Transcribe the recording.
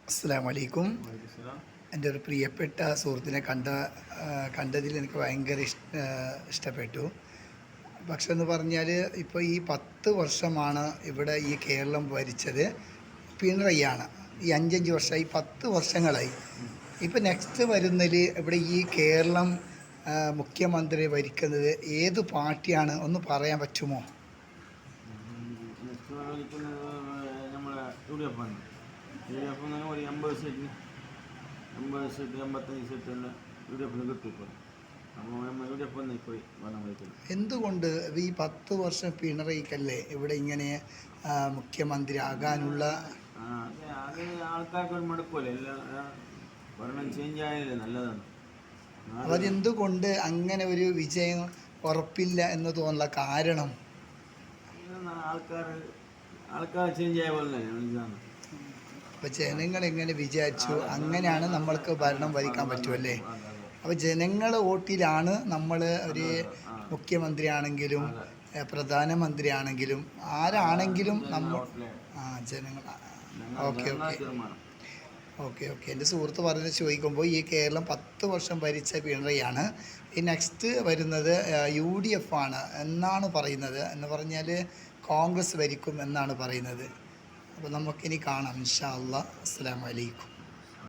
അസ്സലാമു അലൈക്കും. എൻ്റെ ഒരു പ്രിയപ്പെട്ട സുഹൃത്തിനെ കണ്ടതിൽ എനിക്ക് ഭയങ്കര ഇഷ്ടപ്പെട്ടു. പക്ഷെ എന്ന് പറഞ്ഞാൽ ഇപ്പോൾ ഈ 10 വർഷമാണ് ഇവിടെ ഈ കേരളം ഭരിച്ചത് പിണറായിയാണ്. ഈ 5 വർഷമായി, 10 വർഷങ്ങളായി. ഇപ്പോൾ നെക്സ്റ്റ് വരുന്നതിൽ ഇവിടെ ഈ കേരളം മുഖ്യമന്ത്രി ഭരിക്കുന്നത് ഏത് പാർട്ടിയാണ് ഒന്ന് പറയാൻ പറ്റുമോ? നമ്മളെ യു.ഡി.എഫ് ഒരു 80 സീറ്റ് 85 സീറ്റ് യു.ഡി.എഫിന് കിട്ടും. ഇപ്പോൾ നമ്മൾ യു.ഡി.എഫ് ഇപ്പോൾ ഭരണം വഹിക്കുന്നത്. എന്തുകൊണ്ട് ഈ 10 വർഷം പിണറായിക്കല്ലേ ഇവിടെ ഇങ്ങനെ മുഖ്യമന്ത്രി ആകാനുള്ള? അത് ആൾക്കാർക്ക് ഒരു മടുക്കുമല്ലേ, എല്ലാം ഭരണം ചേഞ്ച് ആയാലേ നല്ലതാണ്. അതെന്തുകൊണ്ട് അങ്ങനെ ഒരു വിജയം ഉറപ്പില്ല എന്ന് തോന്നുന്ന കാരണം? ആൾക്കാർ ചേഞ്ച് ആയ പോലെ ഇതാണ്. അപ്പോൾ ജനങ്ങൾ എങ്ങനെ വിചാരിച്ചു അങ്ങനെയാണ് നമ്മൾക്ക് ഭരണം ഭരിക്കാൻ പറ്റുമല്ലേ? അപ്പോൾ ജനങ്ങളെ വോട്ടിലാണ് നമ്മൾ ഒരു മുഖ്യമന്ത്രി ആണെങ്കിലും പ്രധാനമന്ത്രി ആണെങ്കിലും ആരാണെങ്കിലും നമ്മൾ ജനങ്ങൾ. ഓക്കെ എൻ്റെ സുഹൃത്ത് പറഞ്ഞ് ചോദിക്കുമ്പോൾ ഈ കേരളം 10 വർഷം ഭരിച്ച പിണറായിയാണ്. ഈ നെക്സ്റ്റ് വരുന്നത് UDF ആണ് എന്നാണ് പറയുന്നത്. എന്ന് പറഞ്ഞാൽ കോൺഗ്രസ് ഭരിക്കും എന്നാണ് പറയുന്നത്. അപ്പോൾ നമുക്കിനി കാണാം ഇൻഷാ അല്ലാഹ്. അസ്സലാമു അലൈക്കും.